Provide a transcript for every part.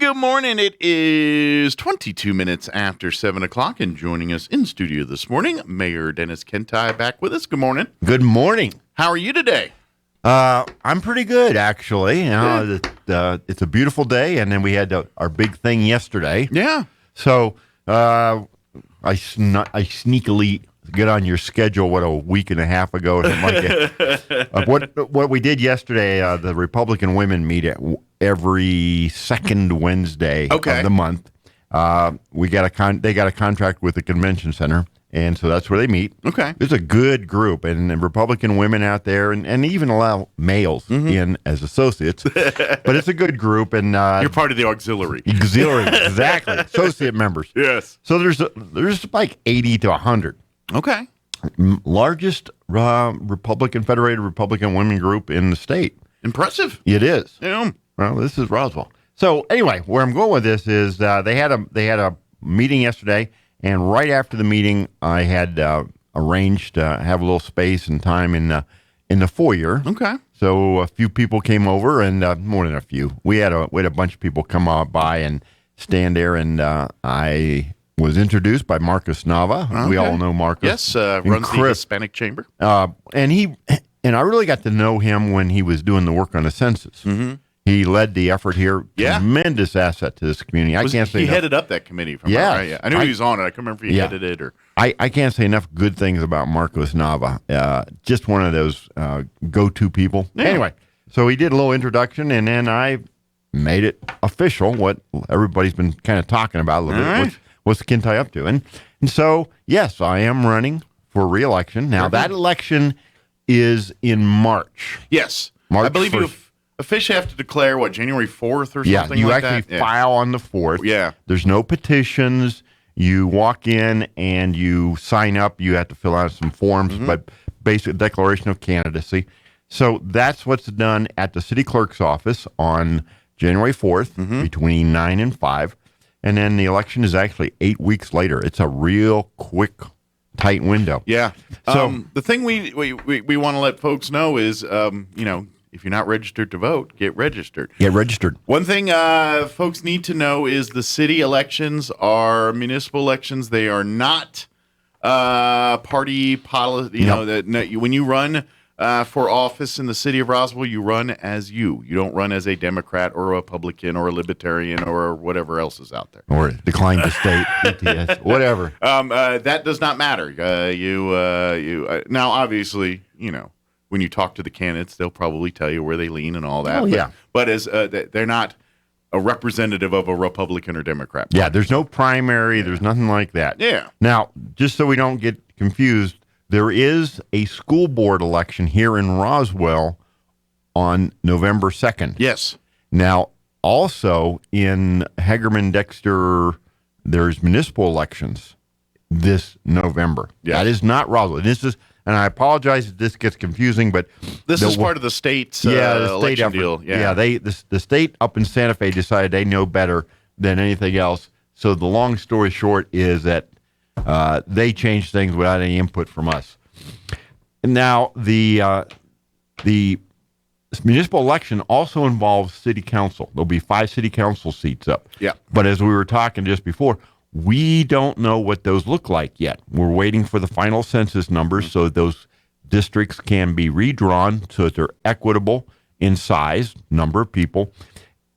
Good morning. It is 22 minutes after 7 o'clock, and joining us in studio this morning, Mayor Dennis Kintigh back with us. Good morning. Good morning. How are you today? I'm pretty good, actually. It's a beautiful day, and then we had our big thing yesterday. Yeah. So I sneakily get on your schedule, a week and a half ago or something like that. What we did yesterday, the Republican women meet every second Wednesday of the month. They got a contract with the convention center, and so that's where they meet. Okay. It's a good group, and Republican women out there, and even allow males in as associates. But it's a good group, and you're part of the auxiliary. Auxiliary, exactly. Associate members. Yes. So there's like 80 to 100. Okay. Largest Federated Republican women group in the state. Impressive. It is. Yeah. Well, this is Roswell. So anyway, where I'm going with this is they had a meeting yesterday, and right after the meeting, I had arranged to have a little space and time in the foyer. Okay. So a few people came over, and more than a few. We had a bunch of people come by and stand there, and I was introduced by Marcus Nava. Okay. We all know Marcus. Yes, runs the Hispanic Chamber. And I really got to know him when he was doing the work on the census. Mm-hmm. He led the effort here. Yeah. Tremendous asset to this community. He headed up that committee. Right? I knew he was on it. I can't remember if he headed it or. I can't say enough good things about Marcos Nava. Just one of those go-to people. Yeah. Anyway, so he did a little introduction, and then I made it official, what everybody's been kind of talking about a little bit. Right. What's Kintigh up to? And so, yes, I am running for re-election. Now, that election is in March. Yes. March I believe 1st. You officially have to declare, January 4th or something like that? You actually file on the 4th. Yeah. There's no petitions. You walk in and you sign up. You have to fill out some forms, but basic declaration of candidacy. So that's what's done at the city clerk's office on January 4th between 9 and 5. And then the election is actually 8 weeks later. It's a real quick, tight window. Yeah. So the thing we want to let folks know is, if you're not registered to vote, get registered. Get registered. One thing folks need to know is the city elections are municipal elections. They are not party policy. When you run for office in the city of Roswell, you run as you. You don't run as a Democrat or a Republican or a Libertarian or whatever else is out there. Or decline to state, ETS, whatever. That does not matter. Now, obviously, when you talk to the candidates, they'll probably tell you where they lean and all that. Oh, yeah. But as they're not a representative of a Republican or Democrat party. Yeah, there's no primary. There's nothing like that. Yeah. Now, just so we don't get confused, there is a school board election here in Roswell on November 2nd. Yes. Now, also in Hagerman-Dexter, there's municipal elections this November. Yes. That is not Roswell. And I apologize if this gets confusing, but this is part of the state's election deal. Yeah, the state up in Santa Fe decided they know better than anything else. So the long story short is that they changed things without any input from us. Now, the municipal election also involves city council. There'll be 5 city council seats up. Yeah. But as we were talking just before, we don't know what those look like yet. We're waiting for the final census numbers so that those districts can be redrawn so that they're equitable in size, number of people.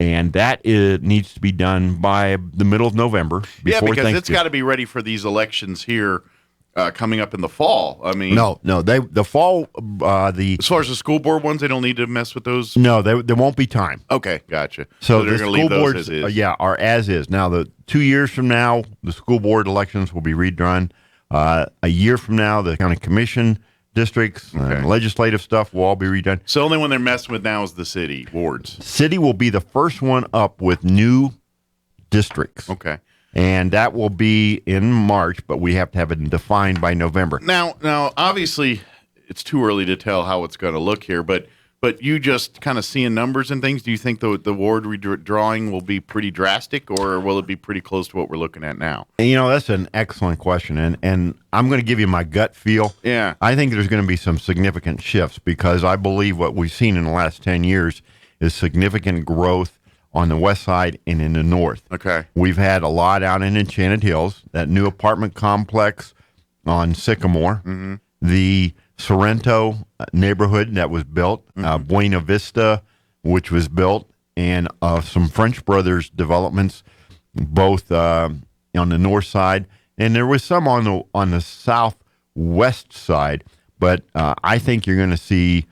And that needs to be done by the middle of November. Yeah, because it's got to be ready for these elections here coming up in the fall. I mean, no, the fall. As far as the school board ones, they don't need to mess with those. No, there won't be time. Okay, gotcha. So they're going to leave those as is. Are as is. Now, 2 years from now, the school board elections will be redone. A year from now, the county commission districts and legislative stuff will all be redone. So the only one they're messing with now is the city wards. City will be the first one up with new districts. Okay. And that will be in March, but we have to have it defined by November. Now, obviously, it's too early to tell how it's going to look here, but you just kind of seeing numbers and things, do you think the ward redrawing will be pretty drastic, or will it be pretty close to what we're looking at now? And, that's an excellent question, and I'm going to give you my gut feel. Yeah. I think there's going to be some significant shifts because I believe what we've seen in the last 10 years is significant growth on the west side and in the north. Okay. We've had a lot out in Enchanted Hills, that new apartment complex on Sycamore, the Sorrento neighborhood that was built, Buena Vista, which was built, and some French Brothers developments, both on the north side, and there was some on the southwest side. But I think you're going to see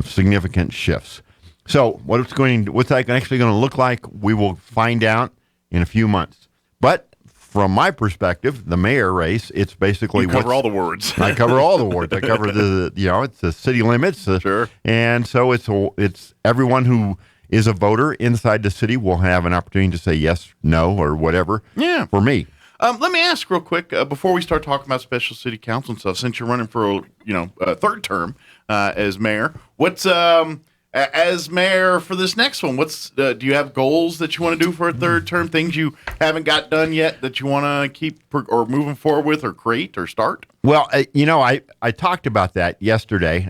significant shifts. So what's that actually going to look like? We will find out in a few months. But from my perspective, the mayor race, it's basically you cover all the wards. I cover all the wards. I cover it's the city limits. Sure. And so it's everyone who is a voter inside the city will have an opportunity to say yes, no, or whatever. Yeah. For me. Let me ask real quick before we start talking about special city council and stuff. Since you're running for a third term as mayor, what's as mayor for this next one? What's do you have goals that you want to do for a third term? Things you haven't got done yet that you want to keep or moving forward with, or create or start? Well, I talked about that yesterday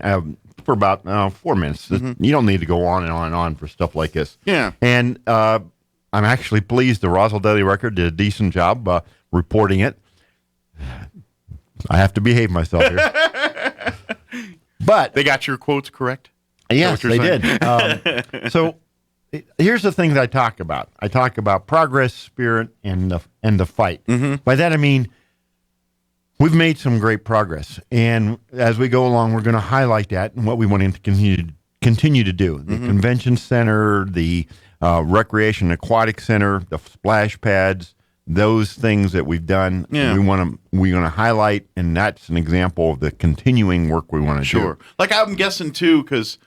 for about 4 minutes. You don't need to go on and on and on for stuff like this. Yeah, and I'm actually pleased the Roswell Daily Record did a decent job reporting it. I have to behave myself here. But they got your quotes correct? Yes, they did. So here's the things I talk about. I talk about progress, spirit, and the fight. By that I mean we've made some great progress, and as we go along, we're going to highlight that and what we want to continue to do. The convention center, the recreation aquatic center, the splash pads, those things that we've done, we're going to highlight, and that's an example of the continuing work we want to do. Sure. Like I'm guessing too, because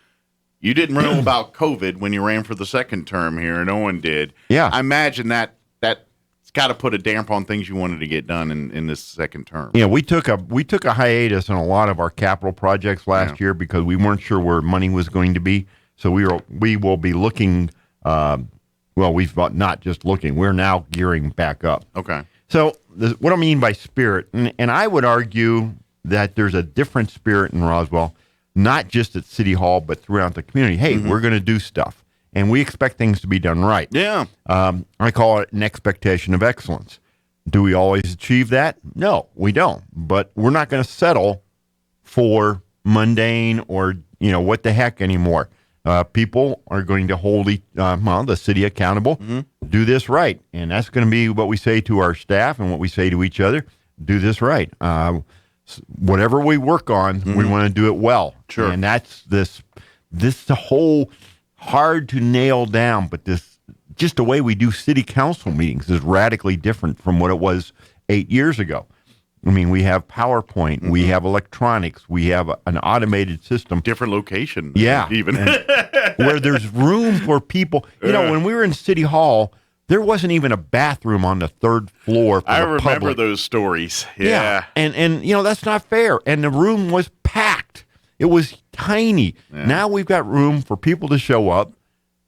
you didn't know about COVID when you ran for the second term here. No one did. Yeah. I imagine that's got to put a damp on things you wanted to get done in this second term. Yeah, we took a hiatus on a lot of our capital projects last year because we weren't sure where money was going to be. So we will be looking. We've not just looking. We're now gearing back up. Okay. So what I mean by spirit, and I would argue that there's a different spirit in Roswell, not just at City Hall, but throughout the community. Hey, we're going to do stuff, and we expect things to be done right. Yeah. I call it an expectation of excellence. Do we always achieve that? No, we don't. But we're not going to settle for mundane or, what the heck anymore. People are going to hold the city accountable. Do this right. And that's going to be what we say to our staff and what we say to each other. Do this right. Whatever we work on, we want to do it well. Sure. And that's this the whole hard to nail down, but just the way we do city council meetings is radically different from what it was 8 years ago. I mean, we have PowerPoint, we have electronics, we have an automated system. Different location. Yeah. Even. Where there's room for people. When we were in City Hall, there wasn't even a bathroom on the third floor for the public. I remember those stories. Yeah. And that's not fair. And the room was packed. It was tiny. Yeah. Now we've got room for people to show up.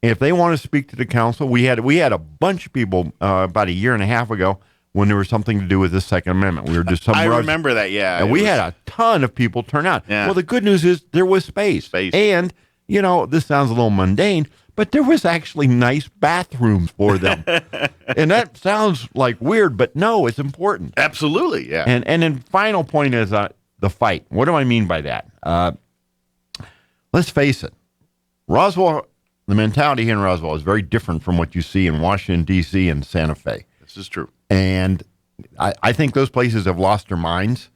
If they want to speak to the council, we had a bunch of people about a year and a half ago when there was something to do with the Second Amendment. We were just I remember that, yeah. And we had a ton of people turn out. Yeah. Well, the good news is there was space. And, this sounds a little mundane, but there was actually nice bathrooms for them. And that sounds like weird, but no, it's important. Absolutely, yeah. And then final point is the fight. What do I mean by that? Let's face it. Roswell, the mentality here in Roswell is very different from what you see in Washington, D.C. and Santa Fe. This is true. And I think those places have lost their minds.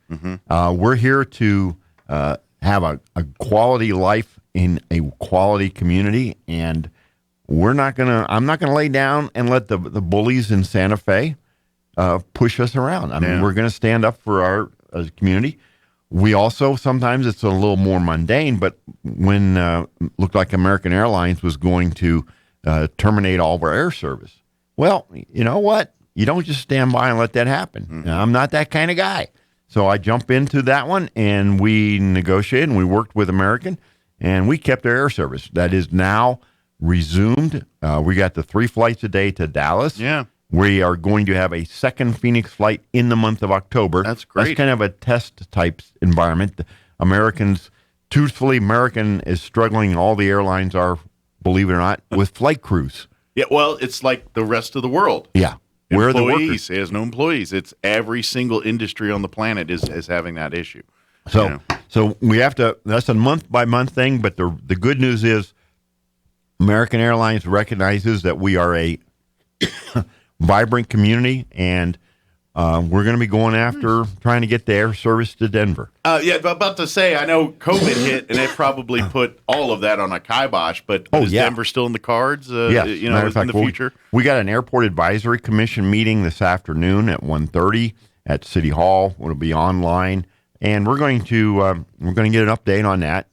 We're here to have a quality life in a quality community, and I'm not gonna lay down and let the bullies in Santa Fe push us around. I mean, we're gonna stand up for our community. We also, sometimes it's a little more mundane, but when looked like American Airlines was going to terminate all of our air service, well, you know what? You don't just stand by and let that happen. I'm not that kind of guy. So I jump into that one, and we negotiated, and we worked with American, and we kept our air service. That is now resumed. We got the 3 flights a day to Dallas. Yeah. We are going to have a second Phoenix flight in the month of October. That's great. That's kind of a test type environment. Truthfully, American is struggling. All the airlines are, believe it or not, with flight crews. Yeah, well, it's like the rest of the world. Yeah. Where are the workers? Employees, it has no employees. It's every single industry on the planet is having that issue. So, You know? so we have to. That's a month by month thing. But the good news is, American Airlines recognizes that we are a vibrant community, and we're going to be going after trying to get the air service to Denver. Yeah, about to say, I know COVID hit, and it probably put all of that on a kibosh. But is Denver still in the cards? Yes, you know, in the future. We got an Airport Advisory Commission meeting this afternoon at 1:30 at City Hall. It'll be online. And we're going to get an update on that,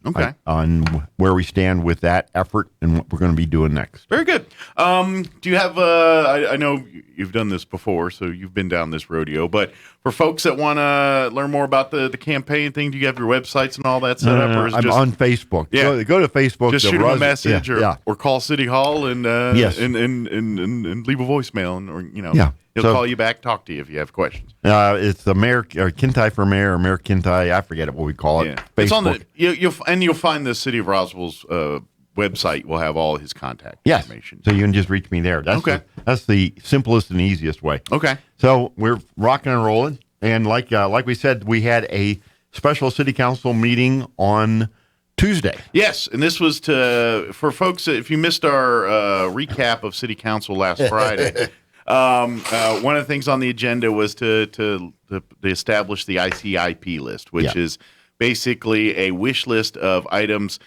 on where we stand with that effort and what we're going to be doing next. Very good. Do you have? I know you've done this before, so you've been down this rodeo. But for folks that want to learn more about the campaign thing, do you have your websites and all that set up? Or is I'm on Facebook. Yeah, go to Facebook. Just shoot them a message, or call City Hall and yes. and leave a voicemail, or he'll call you back, talk to you if you have questions. It's the Mayor or Kintigh for Mayor or Mayor Kintigh. I forget what we call it. Yeah. Facebook. It's on you'll find the City of Roswell's website. Will have all his contact information. So you can just reach me there. That's okay. That's the simplest and easiest way. Okay. So we're rocking and rolling, and like we said, we had a special City Council meeting on Tuesday. Yes, and this was for folks. If you missed our recap of City Council last Friday. One of the things on the agenda was to establish the ICIP list, which is basically a wish list of items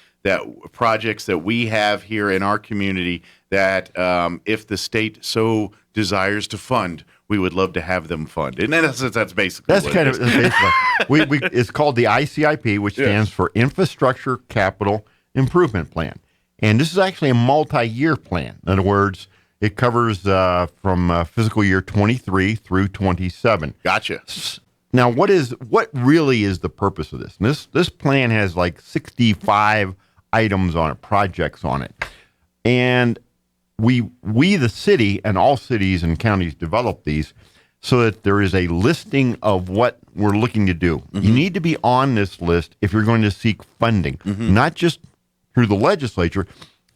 projects that we have here in our community that if the state so desires to fund, we would love to have them fund. And that's basically it's called the ICIP, which stands for Infrastructure Capital Improvement Plan. And this is actually a multi-year plan. In other words, it covers from fiscal year 23 through 27. Gotcha. Now, what really is the purpose of this? And this plan has like 65 items on it, projects on it. And we the city, and all cities and counties develop these so that there is a listing of what we're looking to do. Mm-hmm. You need to be on this list if you're going to seek funding, not just through the legislature,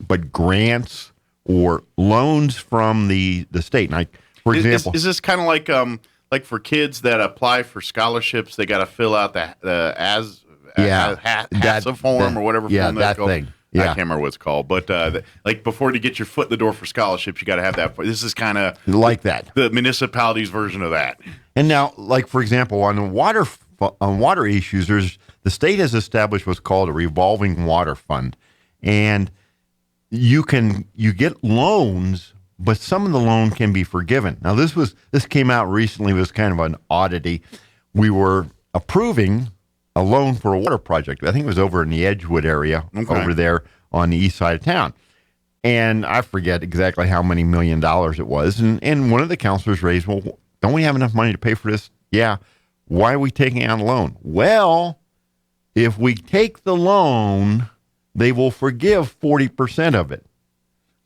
but grants or loans from the state. And for example, is this kind of like for kids that apply for scholarships, they got to fill out the HASA form or whatever form that's called. Thing. I can't remember what it's called, but like before to get your foot in the door for scholarships, you got to have that. This is kind of like that, the municipality's version of that. And now, like for example, on water issues, the state has established what's called a revolving water fund, and you get loans, but some of the loan can be forgiven. Now, this came out recently. It was kind of an oddity. We were approving a loan for a water project. I think it was over in the Edgewood area, over there on the east side of town. And I forget exactly how many $1 million it was. And one of the counselors raised, well, don't we have enough money to pay for this? Yeah. Why are we taking out a loan? Well, if we take the loan, they will forgive 40% of it.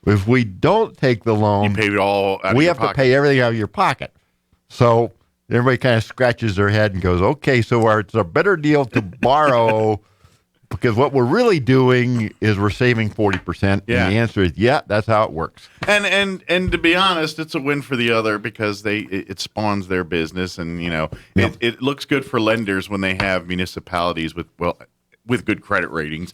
If we don't take the loan, you pay it all out we of have your to pay everything out of your pocket. So everybody kind of scratches their head and goes, okay, so it's a better deal to borrow because what we're really doing is we're saving 40%. Yeah. And the answer is, that's how it works. And to be honest, it's a win for the other because it spawns their business, and it looks good for lenders when they have municipalities with good credit ratings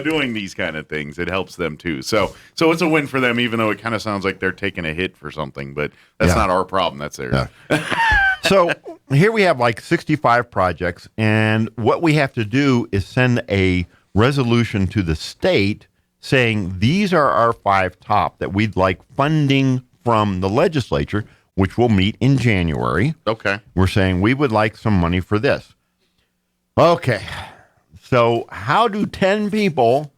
doing these kind of things. It helps them too. So it's a win for them, even though it kind of sounds like they're taking a hit for something, but that's not our problem. That's theirs. Yeah. So here we have like 65 projects, and what we have to do is send a resolution to the state saying these are our 5 top that we'd like funding from the legislature, which will meet in January. Okay. We're saying we would like some money for this. Okay. So how do 10 people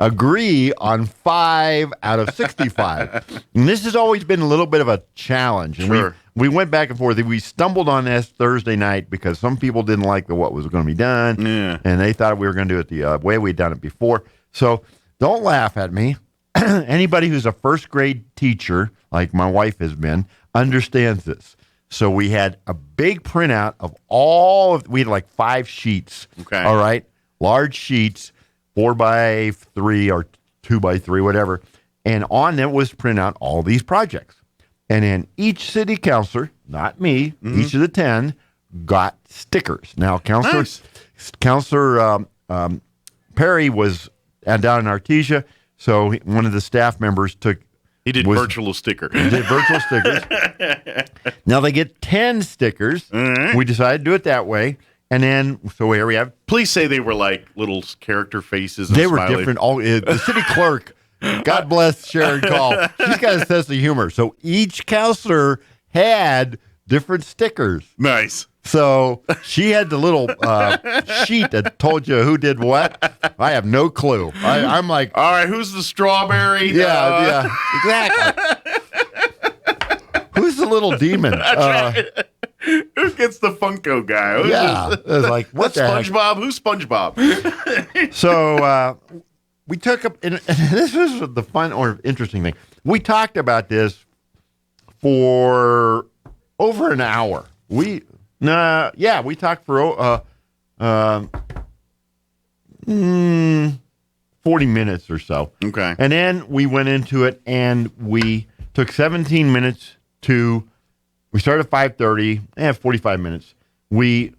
agree on 5 out of 65? And this has always been a little bit of a challenge. And sure. We went back and forth. We stumbled on this Thursday night because some people didn't like what was going to be done. Yeah. And they thought we were going to do it the way we'd done it before. So don't laugh at me. Anybody who's a first grade teacher, like my wife has been, understands this. So we had a big printout of we had like 5 sheets. Okay. All right. Large sheets, 4x3 or 2x3, whatever. And on it was print out all these projects. And then each city councilor, not me, each of the 10 got stickers. Now, Councilor Perry was down in Artesia, so one of the staff members did virtual stickers. Now they get 10 stickers. Right. We decided to do it that way. And then, so here we have. Please say they were like little character faces. They were different. The city clerk, God bless Sharon Call, she's got a sense of humor. So each counselor had different stickers. Nice. So she had the little sheet that told you who did what. I have no clue. I'm like, all right, who's the strawberry? Yeah, exactly. Who's the little demon? Who gets the Funko guy? It was like, what the SpongeBob? Who's SpongeBob? So we took up, and this was the fun or interesting thing. We talked about this for over an hour. We talked for 40 minutes or so. Okay. And then we went into it, and we took 17 minutes we started at 5:30, 45 minutes. We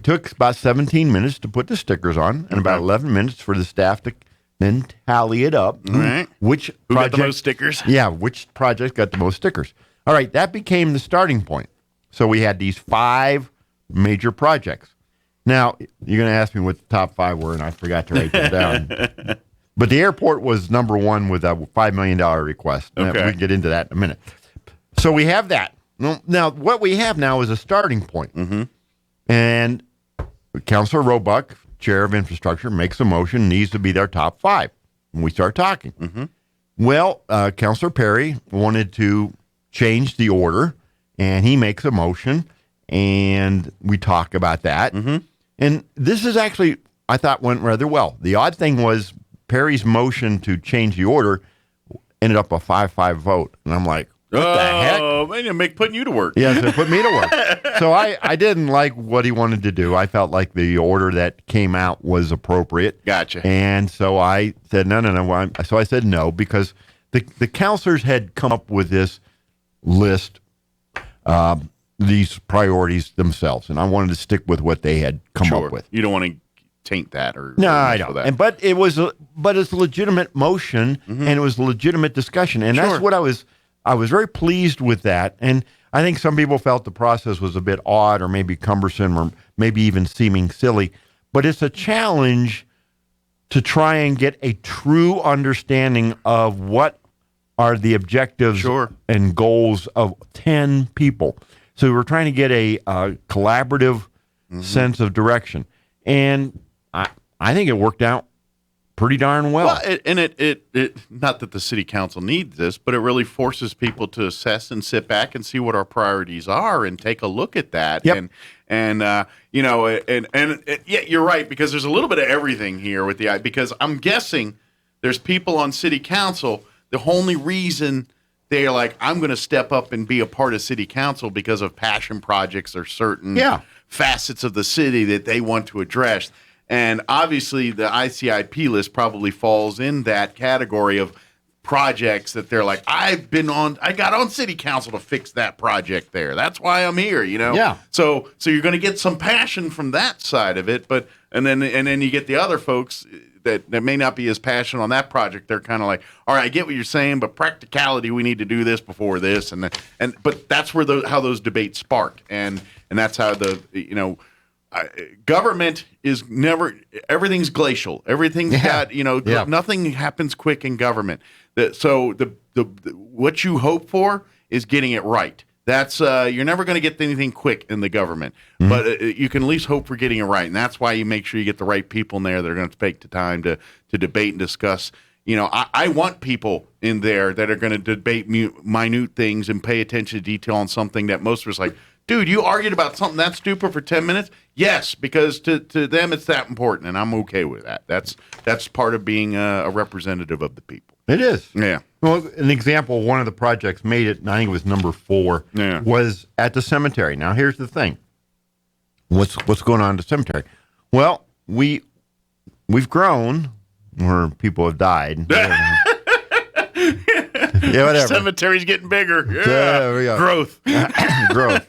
took about 17 minutes to put the stickers on, and about 11 minutes for the staff to then tally it up. All right. Who got the most stickers? Yeah, which project got the most stickers. All right, that became the starting point. So we had these 5 major projects. Now, you're going to ask me what the top 5 were, and I forgot to write them down. But the airport was number 1 with a $5 million request. Okay. We can get into that in a minute. So we have that. Now, what we have now is a starting point. Mm-hmm. And Councilor Roebuck, Chair of Infrastructure, makes a motion, needs to be their top 5. And we start talking. Mm-hmm. Well, Councilor Perry wanted to change the order, and he makes a motion, and we talk about that. Mm-hmm. And this is actually, I thought, went rather well. The odd thing was Perry's motion to change the order ended up a 5-5 vote. And I'm like, what the heck? Oh, man, putting you to work. Yes, it put me to work. So I didn't like what he wanted to do. I felt like the order that came out was appropriate. Gotcha. And so I said, no. So I said no, because the counselors had come up with this list, these priorities themselves, and I wanted to stick with what they had come up with. You don't want to taint that or no, I don't. But it's a legitimate motion, and it was a legitimate discussion, and that's what I was very pleased with that. And I think some people felt the process was a bit odd, or maybe cumbersome, or maybe even seeming silly. But it's a challenge to try and get a true understanding of what are the objectives and goals of 10 people. So we're trying to get a collaborative sense of direction. And I think it worked out pretty darn well. It not that the city council needs this, but it really forces people to assess and sit back and see what our priorities are and take a look at that. Yep. And you're right, because there's a little bit of everything here with because I'm guessing there's people on city council, the only reason they're like, I'm going to step up and be a part of city council because of passion projects or certain facets of the city that they want to address. And obviously the ICIP list probably falls in that category of projects that they're like, I got on city council to fix that project there. That's why I'm here, Yeah. So you're going to get some passion from that side of it, and then you get the other folks that may not be as passionate on that project. They're kind of like, all right, I get what you're saying, but practicality, we need to do this before this, but that's where how those debates spark, and that's how government is never. Everything's glacial. Everything's got nothing happens quick in government. So what you hope for is getting it right. That's you're never going to get anything quick in the government, but you can at least hope for getting it right, and that's why you make sure you get the right people in there that are going to take the time to debate and discuss. I want people in there that are going to debate minute things and pay attention to detail on something that most of us like. Dude, you argued about something that stupid for 10 minutes? Yes, because to them it's that important, and I'm okay with that. That's part of being a representative of the people. It is. Yeah. Well, an example, one of the projects made it, and I think it was number 4, was at the cemetery. Now, here's the thing. What's going on at the cemetery? Well, we've grown, or people have died. Yeah, whatever. Cemetery's getting bigger. Yeah, There we go. growth. Growth.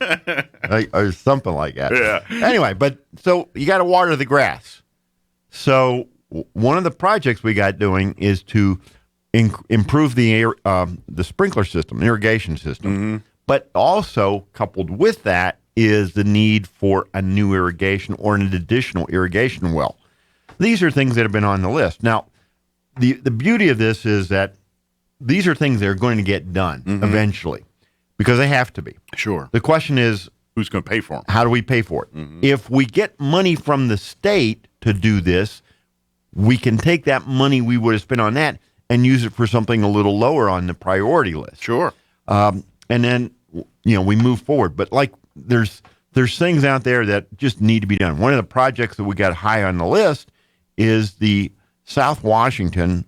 Or something like that. Yeah. Anyway, but so you got to water the grass. So one of the projects we got doing is to improve the sprinkler system, irrigation system. But also coupled with that is the need for a new irrigation or an additional irrigation well. These are things that have been on the list. Now, the beauty of this is that these are things that are going to get done eventually because they have to be. Sure. The question is, who's going to pay for them? How do we pay for it? If we get money from the state to do this, we can take that money we would have spent on that and use it for something a little lower on the priority list. Sure. And then, we move forward. But like there's things out there that just need to be done. One of the projects that we got high on the list is the South Washington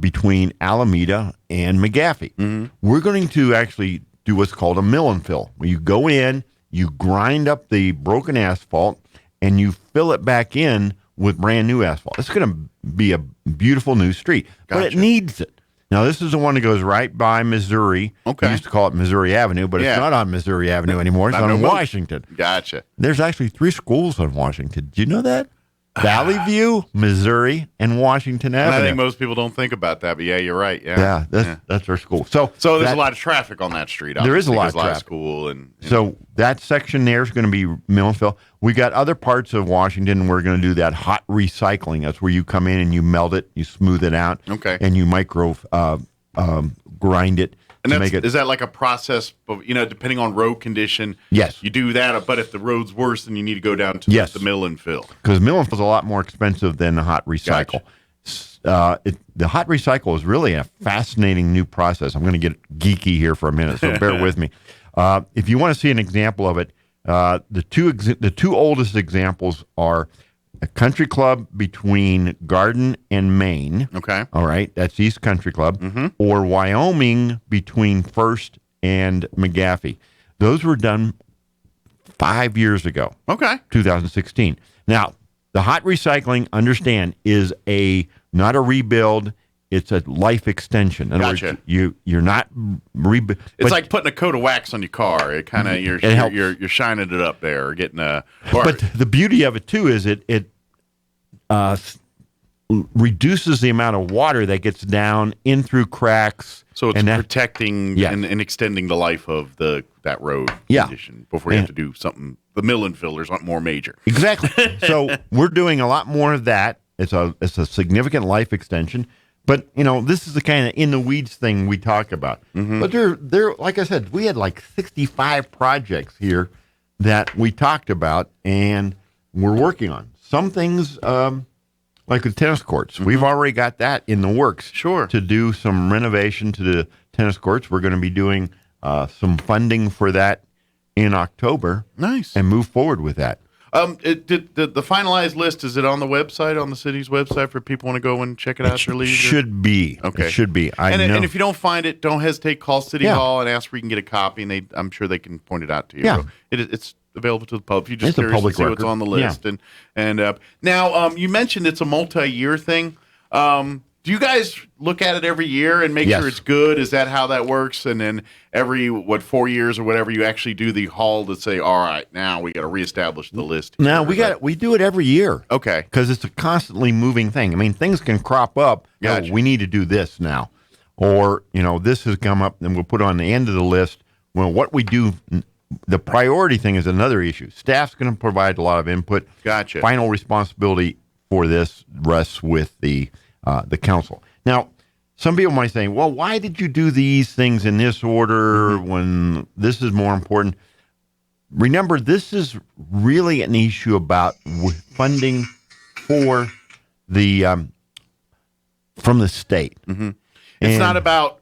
between Alameda and McGaffey. We're going to actually do what's called a mill and fill, where you go in, you grind up the broken asphalt, and you fill it back in with brand new asphalt. It's going to be a beautiful new street, but it needs it. Now, this is the one that goes right by Missouri. Okay. We used to call it Missouri Avenue, but it's not on Missouri Avenue anymore. It's on Washington. Gotcha. There's actually 3 schools on Washington. Did you know that? Valley View, Missouri, and Washington Avenue. And I think most people don't think about that, but yeah, you're right. Yeah, that's our school. So there's a lot of traffic on that street. There is a lot of traffic. School and so that section there is going to be mill and fill. We got other parts of Washington. We're going to do that hot recycling. That's where you come in and you melt it, you smooth it out, and you micro grind it. And is that like a process of, depending on road condition? Yes. You do that, but if the road's worse, then you need to go down to the mill and fill. Because mill and fill is a lot more expensive than the hot recycle. Gotcha. The hot recycle is really a fascinating new process. I'm going to get geeky here for a minute, so bear with me. If you want to see an example of it, the two oldest examples are a country club between Garden and Maine. Okay. All right. That's East Country Club. Or Wyoming between First and McGaffey. Those were done 5 years ago. Okay. 2016. Now, the hot recycling, understand, is not a rebuild. It's a life extension. In other words, you're not rebuilding. It's like putting a coat of wax on your car. It kind of you're shining it up there, or getting a. But the beauty of it too is it reduces the amount of water that gets down in through cracks. So it's protecting and extending the life of that road condition before you have to do something. The mill and fillers aren't more major. Exactly. So we're doing a lot more of that. It's a significant life extension. But, this is the kind of in the weeds thing we talk about. But there, like I said, we had like 65 projects here that we talked about and we're working on. Some things, like the tennis courts, we've already got that in the works. Sure. To do some renovation to the tennis courts. We're going to be doing some funding for that in October. Nice. And move forward with that. The finalized list, is it on the website, on the city's website, for people want to go and check it out at their leisure? Should be. Okay. It should be. And if you don't find it, don't hesitate. Call City Hall and ask where you can get a copy, and I'm sure they can point it out to you. Yeah. It's available to the public. If you're just It's a curious to public see what's record. on the list. Yeah. Now, you mentioned it's a multi-year thing. Do you guys look at it every year and make sure it's good? Is that how that works? And then every 4 years or whatever, you actually do the haul to say, all right, now we got to reestablish the list. Now we do it every year. Okay. Because it's a constantly moving thing. I mean, things can crop up. Gotcha. Oh, we need to do this now. Or, this has come up and we'll put on the end of the list. Well, what we do, the priority thing is another issue. Staff's going to provide a lot of input. Gotcha. Final responsibility for this rests with the council. Now, some people might say, well, why did you do these things in this order when this is more important? Remember, this is really an issue about funding for from the state. It's not about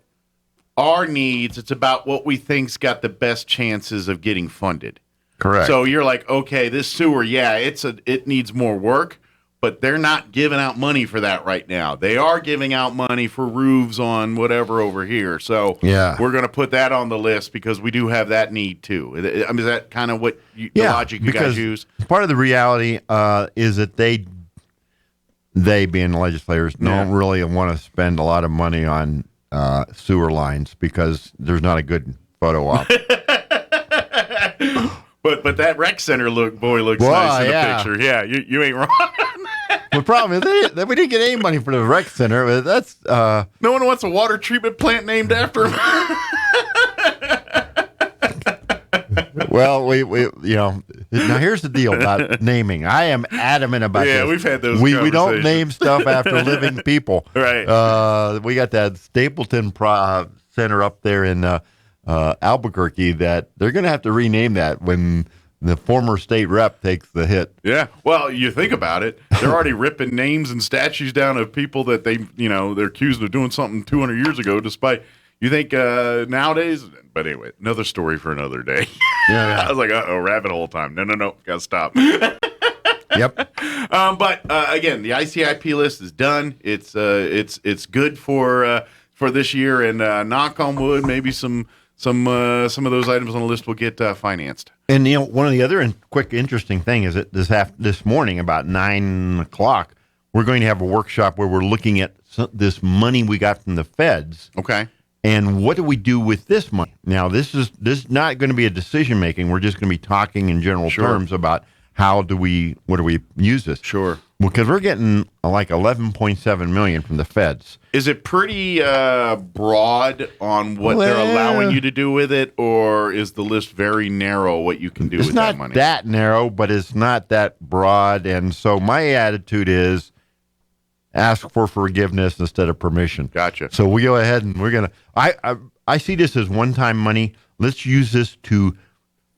our needs. It's about what we think's got the best chances of getting funded. Correct. So you're like, okay, this sewer, it needs more work. But they're not giving out money for that right now. They are giving out money for roofs on whatever over here. So we're going to put that on the list because we do have that need too. I mean, is that kind of what the logic you guys use? Part of the reality is that they being legislators, don't really want to spend a lot of money on sewer lines because there's not a good photo op. But that rec center looks nice in the picture. Yeah, you ain't wrong. The problem is that we didn't get any money for the rec center. But that's no one wants a water treatment plant named after him. Well, we now here's the deal about naming. I am adamant about this. Yeah, we've had those we don't name stuff after living people. Right. We got that Stapleton Center up there in Albuquerque that they're going to have to rename that when the former state rep takes the hit. Yeah. Well, you think about it. They're already ripping names and statues down of people that they're accused of doing something 200 years ago, despite you think nowadays. But anyway, another story for another day. Yeah. I was like, rabbit hole time. No. Got to stop. Yep. But again, the ICIP list is done. It's good for this year, and knock on wood, maybe some of those items on the list will get financed. And one of the other quick interesting thing is that this morning about 9:00, we're going to have a workshop where we're looking at this money we got from the feds. Okay. And what do we do with this money? Now, this is not going to be a decision making. We're just going to be talking in general terms about what do we use this? Sure. Because we're getting like $11.7 million from the feds. Is it pretty broad on what they're allowing you to do with it, or is the list very narrow what you can do with that money? It's not that narrow, but it's not that broad. And so my attitude is ask for forgiveness instead of permission. Gotcha. So we go ahead and we're going to I see this as one-time money. Let's use this to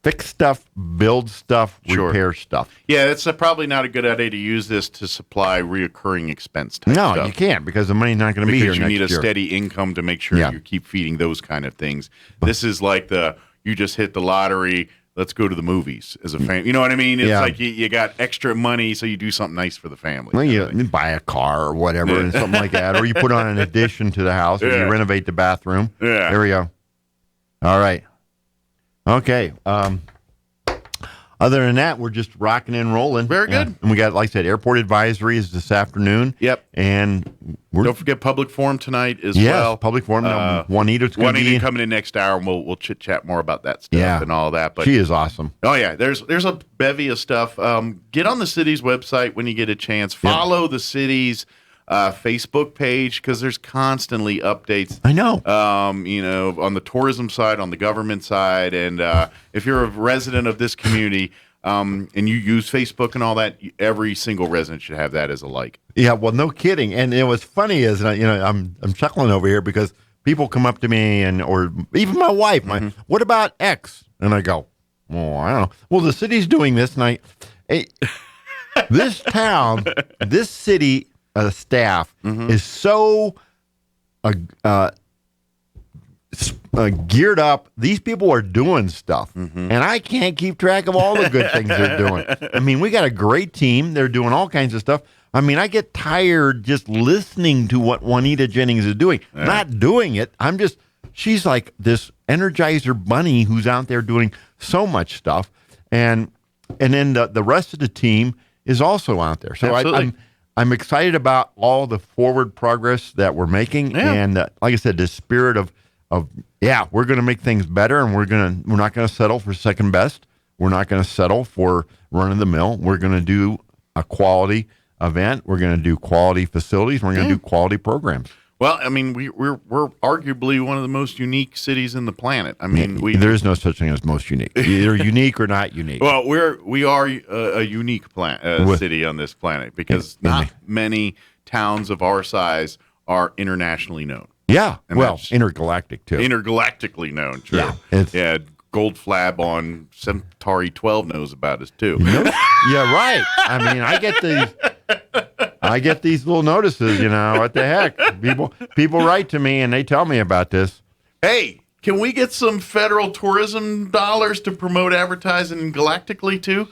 fix stuff, build stuff, repair stuff. Yeah, it's probably not a good idea to use this to supply reoccurring expense type stuff. No, you can't because the money's not going to be here next year. Because you need a steady income to make sure you keep feeding those kind of things. This is like you just hit the lottery, let's go to the movies as a family. You know what I mean? It's like you got extra money, so you do something nice for the family. Well, you buy a car or whatever, and something like that. Or you put on an addition to the house, or you renovate the bathroom. Yeah. There we go. All right. Okay. Other than that, we're just rocking and rolling. Very good. And we got, like I said, airport advisory is this afternoon. Yep. And don't forget public forum tonight as well. Public forum. Juanita's coming in next hour, and we'll chit chat more about that stuff and all that. But she is awesome. Oh yeah, there's a bevy of stuff. Get on the city's website when you get a chance. Follow the city's Facebook page because there's constantly updates. I know. On the tourism side, on the government side, and if you're a resident of this community and you use Facebook and all that, every single resident should have that as a like. Yeah, well, no kidding. And what's funny is, I'm chuckling over here because people come up to me or even my wife. What about X? And I go, well, I don't know. Well, the city's doing this, and this town, this city. Staff is so geared up. These people are doing stuff, and I can't keep track of all the good things they're doing. I mean, we got a great team. They're doing all kinds of stuff. I mean, I get tired just listening to what Juanita Jennings is doing. Not doing it. She's like this Energizer bunny who's out there doing so much stuff, and then the rest of the team is also out there. So I'm excited about all the forward progress that we're making, and like I said, the spirit of we're going to make things better, and we're not going to settle for second best. We're not going to settle for run of the mill. We're going to do a quality event. We're going to do quality facilities. We're going to do quality programs. Well, I mean, we're arguably one of the most unique cities in the planet. I mean, there is no such thing as most unique. Either unique or not unique. Well, we are a unique city on this planet because not many towns of our size are internationally known. Yeah, intergalactic too. Intergalactically known, true. Yeah, Gold Flab on Centauri 12 knows about us too. Yeah, right. I mean, I get these little notices, what the heck? People write to me and they tell me about this. Hey, can we get some federal tourism dollars to promote advertising galactically too?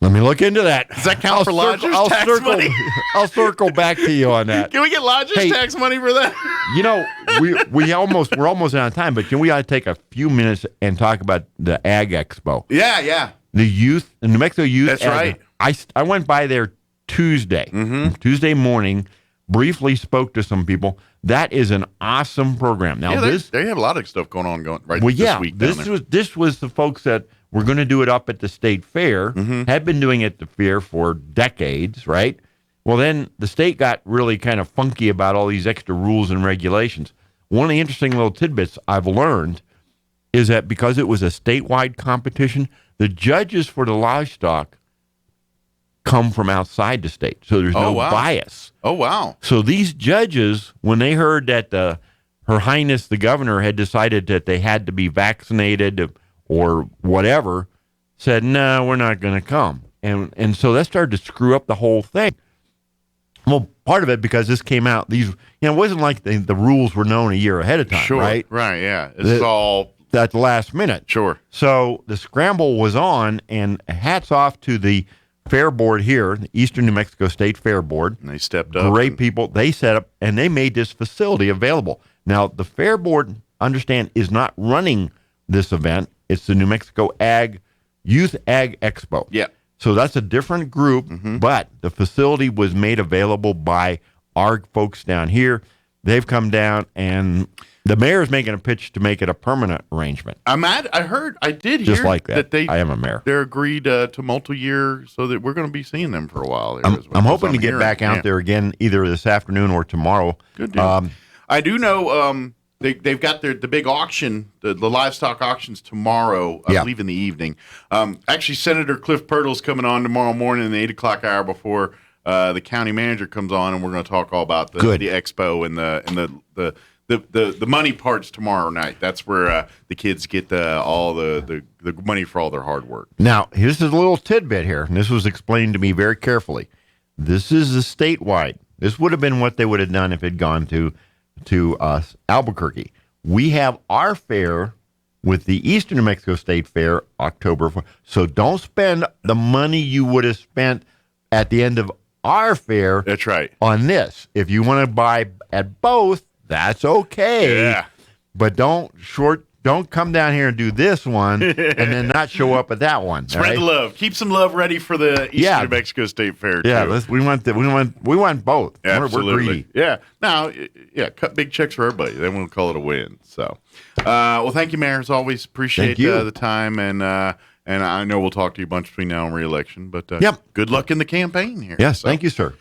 Let me look into that. Does that count for Lodgers tax money? I'll circle back to you on that. Can we get Lodgers tax money for that? we're almost out of time, but we ought to take a few minutes and talk about the Ag Expo. Yeah. The youth, the New Mexico Youth. That's right. I went by there Tuesday morning. briefly spoke to some people. That is an awesome program. Now, they have a lot of stuff going on right well, this week. This was the folks that were going to do it up at the state fair, had been doing it at the fair for decades, right? Well, then the state got really kind of funky about all these extra rules and regulations. One of the interesting little tidbits I've learned is that because it was a statewide competition, the judges for the livestock come from outside the state. So there's no bias. Oh, wow. So these judges, when they heard that Her Highness the Governor had decided that they had to be vaccinated or whatever, said, no, we're not going to come. And so that started to screw up the whole thing. Well, part of it because this came out, it wasn't like the rules were known a year ahead of time, right? Right, yeah. It's all at the last minute. Sure. So the scramble was on, and hats off to the Fair Board here, the Eastern New Mexico State Fair Board. And they stepped up. Great people. They set up, and they made this facility available. Now, the Fair Board, understand, is not running this event. It's the New Mexico Youth Ag Expo. Yeah. So that's a different group, but the facility was made available by our folks down here. They've come down, and the mayor's making a pitch to make it a permanent arrangement. I did hear just like that. they, I am a mayor. They're agreed to multi-year so that we're going to be seeing them for a while. I'm hoping to get back out there again either this afternoon or tomorrow. Good deal. I do know they've got the big auction, the livestock auctions tomorrow, I believe in the evening. Actually, Senator Cliff Pirtle's coming on tomorrow morning in the 8 o'clock hour before the county manager comes on, and we're going to talk all about the expo and the money parts tomorrow night. That's where the kids get all the money for all their hard work. Now, here's a little tidbit here, and this was explained to me very carefully. This is a statewide. This would have been what they would have done if it had gone to Albuquerque. We have our fair with the Eastern New Mexico State Fair October 4th. So don't spend the money you would have spent at the end of our fair. That's right. On this. If you want to buy at both, that's okay. Yeah. But don't come down here and do this one and then not show up at that one. Spread the love. Keep some love ready for the Eastern New Mexico State Fair. Yeah, too. we want both. Absolutely. We're greedy. Yeah. Now, cut big checks for everybody. Then we'll call it a win. So, well, thank you, Mayor. As always, appreciate the time, and I know we'll talk to you a bunch between now and re-election. But good luck in the campaign here. Yes, thank you, sir.